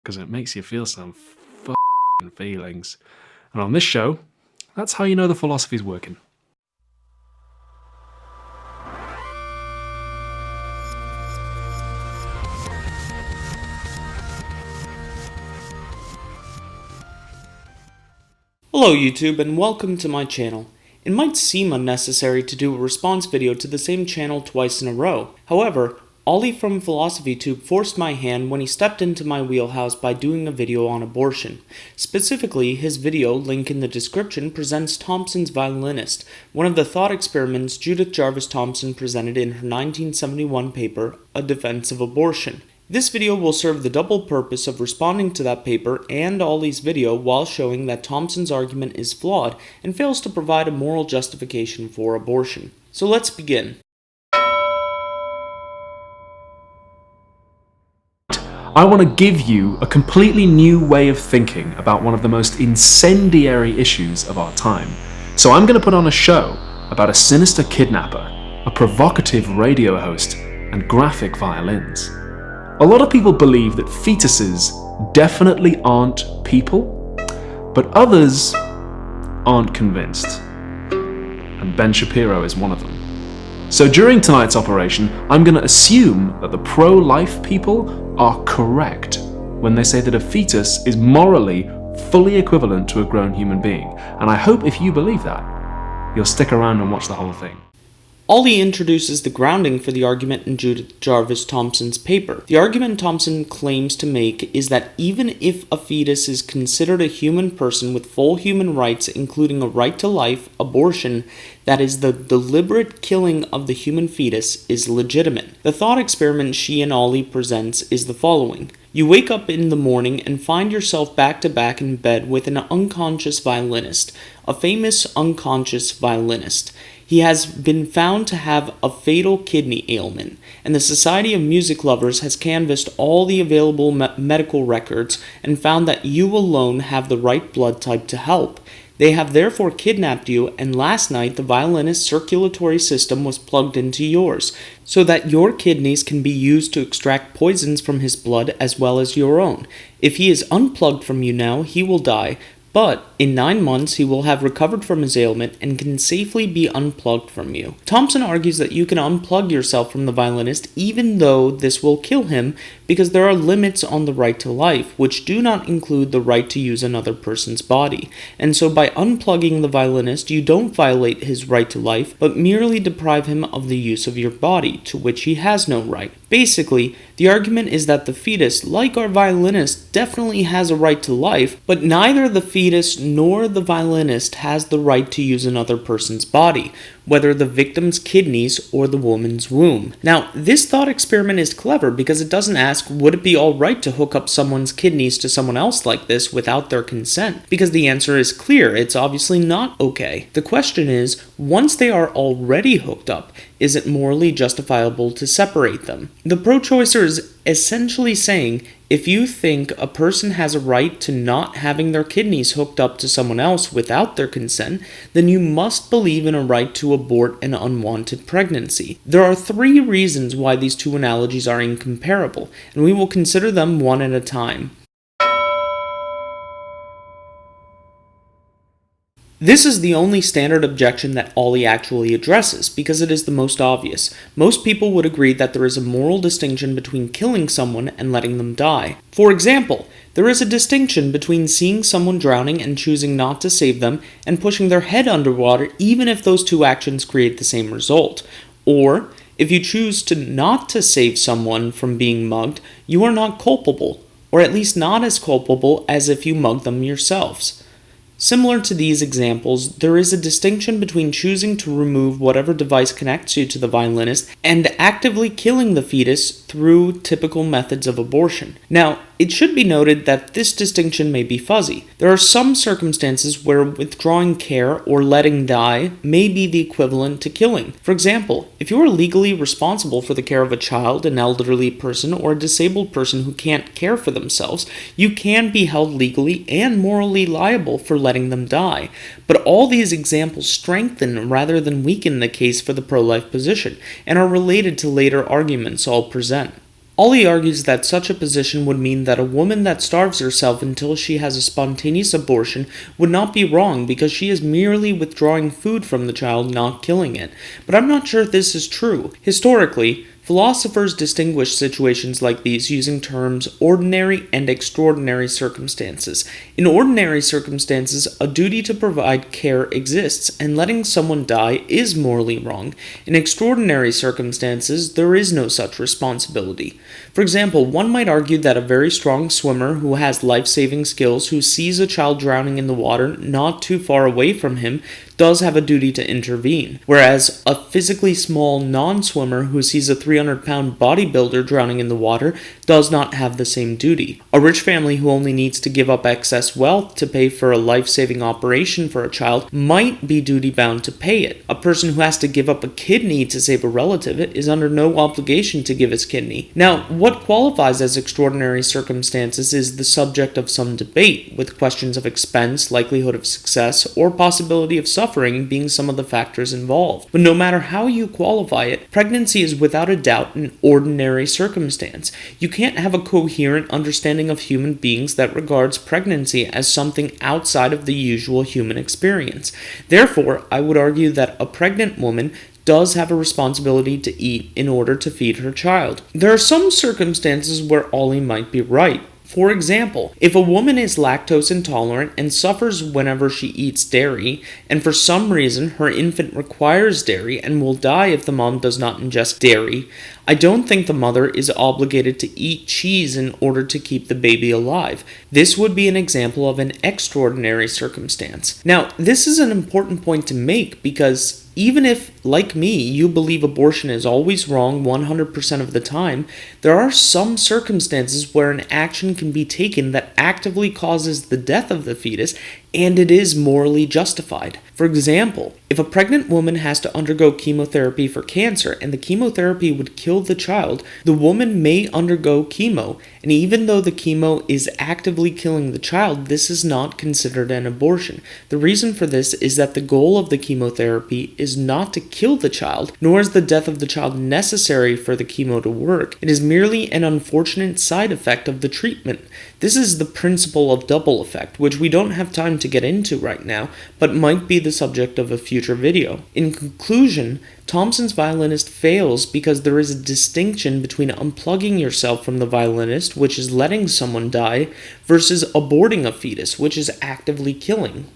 because it makes you feel some feelings. And on this show, that's how you know the philosophy's working. Hello YouTube and welcome to my channel. It might seem unnecessary to do a response video to the same channel twice in a row. However, Olly from Philosophy Tube forced my hand when he stepped into my wheelhouse by doing a video on abortion. Specifically, his video, link in the description, presents Thomson's Violinist, one of the thought experiments Judith Jarvis Thomson presented in her 1971 paper, A Defense of Abortion. This video will serve the double purpose of responding to that paper and Olly's video while showing that Thomson's argument is flawed and fails to provide a moral justification for abortion. So let's begin. I want to give you a completely new way of thinking about one of the most incendiary issues of our time. So I'm going to put on a show about a sinister kidnapper, a provocative radio host, and graphic violins. A lot of people believe that fetuses definitely aren't people, but others aren't convinced. And Ben Shapiro is one of them. So during tonight's operation, I'm going to assume that the pro-life people are correct when they say that a fetus is morally fully equivalent to a grown human being. And I hope if you believe that, you'll stick around and watch the whole thing. Olly introduces the grounding for the argument in Judith Jarvis Thomson's paper. The argument Thomson claims to make is that even if a fetus is considered a human person with full human rights, including a right to life, abortion, that is, the deliberate killing of the human fetus, is legitimate. The thought experiment she and Olly presents is the following. You wake up in the morning and find yourself back to back in bed with an unconscious violinist, a famous unconscious violinist. He has been found to have a fatal kidney ailment, and the Society of Music Lovers has canvassed all the available medical records and found that you alone have the right blood type to help. They have therefore kidnapped you, and last night the violinist's circulatory system was plugged into yours, so that your kidneys can be used to extract poisons from his blood as well as your own. If he is unplugged from you now, he will die. But in 9 months, he will have recovered from his ailment and can safely be unplugged from you. Thomson argues that you can unplug yourself from the violinist even though this will kill him because there are limits on the right to life, which do not include the right to use another person's body. And so by unplugging the violinist, you don't violate his right to life, but merely deprive him of the use of your body, to which he has no right. Basically, the argument is that the fetus, like our violinist, definitely has a right to life, but neither the fetus nor the violinist has the right to use another person's body, whether the victim's kidneys or the woman's womb. Now, this thought experiment is clever because it doesn't ask, would it be alright to hook up someone's kidneys to someone else like this without their consent? Because the answer is clear, it's obviously not okay. The question is, once they are already hooked up, is it morally justifiable to separate them? The pro-choicer is essentially saying, if you think a person has a right to not having their kidneys hooked up to someone else without their consent, then you must believe in a right to abort an unwanted pregnancy. There are 3 reasons why these two analogies are incomparable, and we will consider them one at a time. This is the only standard objection that Olly actually addresses, because it is the most obvious. Most people would agree that there is a moral distinction between killing someone and letting them die. For example, there is a distinction between seeing someone drowning and choosing not to save them, and pushing their head underwater even if those two actions create the same result. Or, if you choose not to save someone from being mugged, you are not culpable, or at least not as culpable as if you mugged them yourselves. Similar to these examples, there is a distinction between choosing to remove whatever device connects you to the violinist and actively killing the fetus through typical methods of abortion. Now, it should be noted that this distinction may be fuzzy. There are some circumstances where withdrawing care or letting die may be the equivalent to killing. For example, if you are legally responsible for the care of a child, an elderly person, or a disabled person who can't care for themselves, you can be held legally and morally liable for letting them die. But all these examples strengthen rather than weaken the case for the pro-life position, and are related to later arguments I'll present. Olly argues that such a position would mean that a woman that starves herself until she has a spontaneous abortion would not be wrong because she is merely withdrawing food from the child, not killing it. But I'm not sure if this is true. Historically, philosophers distinguish situations like these using terms ordinary and extraordinary circumstances. In ordinary circumstances, a duty to provide care exists, and letting someone die is morally wrong. In extraordinary circumstances, there is no such responsibility. For example, one might argue that a very strong swimmer who has life-saving skills who sees a child drowning in the water not too far away from him does have a duty to intervene, whereas a physically small non-swimmer who sees a 300-pound bodybuilder drowning in the water does not have the same duty. A rich family who only needs to give up excess wealth to pay for a life-saving operation for a child might be duty-bound to pay it. A person who has to give up a kidney to save a relative is under no obligation to give his kidney. Now, what qualifies as extraordinary circumstances is the subject of some debate, with questions of expense, likelihood of success, or possibility of suffering being some of the factors involved. But no matter how you qualify it, pregnancy is without a doubt an ordinary circumstance. You can't have a coherent understanding of human beings that regards pregnancy as something outside of the usual human experience. Therefore, I would argue that a pregnant woman does have a responsibility to eat in order to feed her child. There are some circumstances where Olly might be right. For example, if a woman is lactose intolerant and suffers whenever she eats dairy, and for some reason her infant requires dairy and will die if the mom does not ingest dairy, I don't think the mother is obligated to eat cheese in order to keep the baby alive. This would be an example of an extraordinary circumstance. Now, this is an important point to make because even if, like me, you believe abortion is always wrong 100% of the time, there are some circumstances where an action can be taken that actively causes the death of the fetus, and it is morally justified. For example, if a pregnant woman has to undergo chemotherapy for cancer and the chemotherapy would kill the child, the woman may undergo chemo, and even though the chemo is actively killing the child, this is not considered an abortion. The reason for this is that the goal of the chemotherapy is not to kill the child, nor is the death of the child necessary for the chemo to work. It is merely an unfortunate side effect of the treatment. This is the principle of double effect, which we don't have time to get into right now, but might be the subject of a future video. In conclusion, Thomson's violinist fails because there is a distinction between unplugging yourself from the violinist, which is letting someone die, versus aborting a fetus, which is actively killing.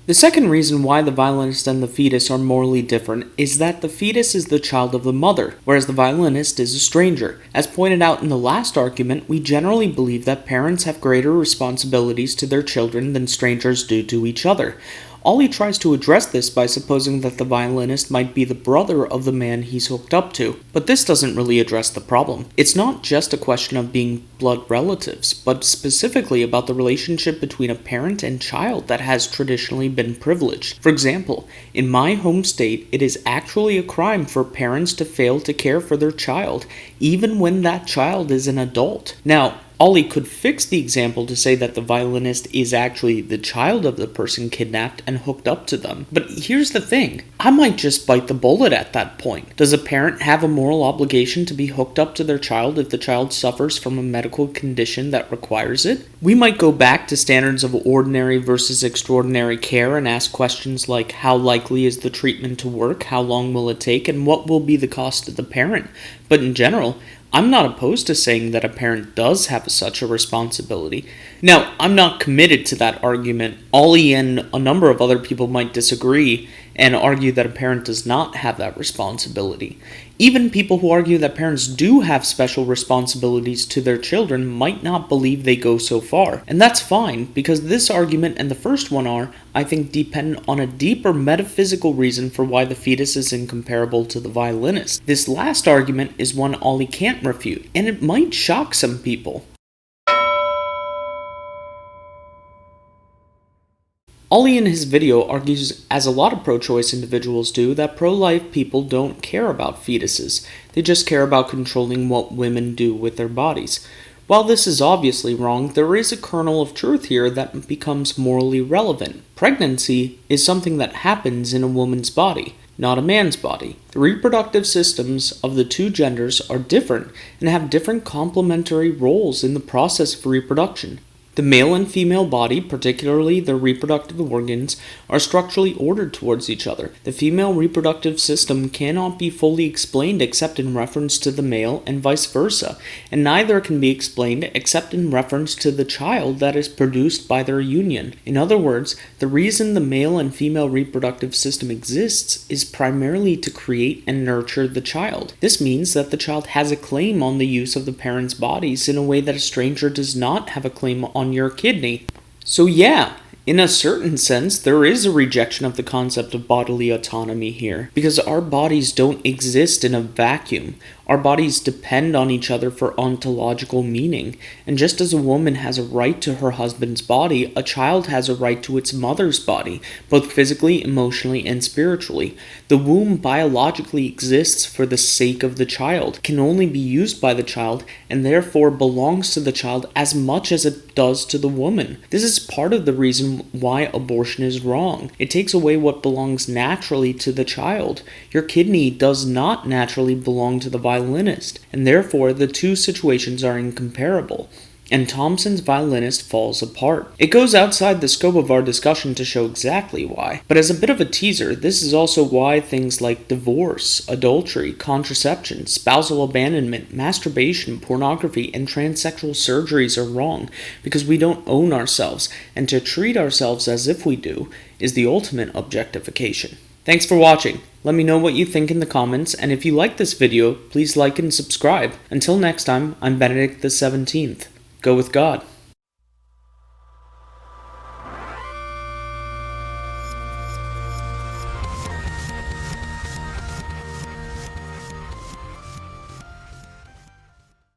The second reason why the violinist and the fetus are morally different is that the fetus is the child of the mother, whereas the violinist is a stranger. As pointed out in the last argument, we generally believe that parents have greater responsibilities to their children than strangers do to each other. Olly tries to address this by supposing that the violinist might be the brother of the man he's hooked up to, but this doesn't really address the problem. It's not just a question of being blood relatives, but specifically about the relationship between a parent and child that has traditionally been privileged. For example, in my home state, it is actually a crime for parents to fail to care for their child, even when that child is an adult. Now, Olly could fix the example to say that the violinist is actually the child of the person kidnapped and hooked up to them. But here's the thing, I might just bite the bullet at that point. Does a parent have a moral obligation to be hooked up to their child if the child suffers from a medical condition that requires it? We might go back to standards of ordinary versus extraordinary care and ask questions like how likely is the treatment to work, how long will it take, and what will be the cost to the parent. But in general, I'm not opposed to saying that a parent does have such a responsibility. Now, I'm not committed to that argument. Olly and a number of other people might disagree and argue that a parent does not have that responsibility. Even people who argue that parents do have special responsibilities to their children might not believe they go so far. And that's fine, because this argument and the first one are, I think, dependent on a deeper metaphysical reason for why the fetus is incomparable to the violinist. This last argument is one Olly can't refute, and it might shock some people. Olly in his video argues, as a lot of pro-choice individuals do, that pro-life people don't care about fetuses. They just care about controlling what women do with their bodies. While this is obviously wrong, there is a kernel of truth here that becomes morally relevant. Pregnancy is something that happens in a woman's body. not a man's body. The reproductive systems of the two genders are different and have different complementary roles in the process of reproduction. The male and female body, particularly their reproductive organs, are structurally ordered towards each other. The female reproductive system cannot be fully explained except in reference to the male and vice versa, and neither can be explained except in reference to the child that is produced by their union. In other words, the reason the male and female reproductive system exists is primarily to create and nurture the child. This means that the child has a claim on the use of the parents' bodies in a way that a stranger does not have a claim on your kidney. So yeah, in a certain sense, there is a rejection of the concept of bodily autonomy here, because our bodies don't exist in a vacuum. Our bodies depend on each other for ontological meaning, and just as a woman has a right to her husband's body, a child has a right to its mother's body, both physically, emotionally, and spiritually. The womb biologically exists for the sake of the child, can only be used by the child, and therefore belongs to the child as much as it does to the woman. This is part of the reason why abortion is wrong. It takes away what belongs naturally to the child. Your kidney does not naturally belong to the violinist, and therefore the two situations are incomparable, and Thomson's Violinist falls apart. It goes outside the scope of our discussion to show exactly why, but as a bit of a teaser, this is also why things like divorce, adultery, contraception, spousal abandonment, masturbation, pornography, and transsexual surgeries are wrong, because we don't own ourselves, and to treat ourselves as if we do is the ultimate objectification. Thanks for watching. Let me know what you think in the comments, and if you like this video, please like and subscribe. Until next time, I'm Benedict the 17th. Go with God.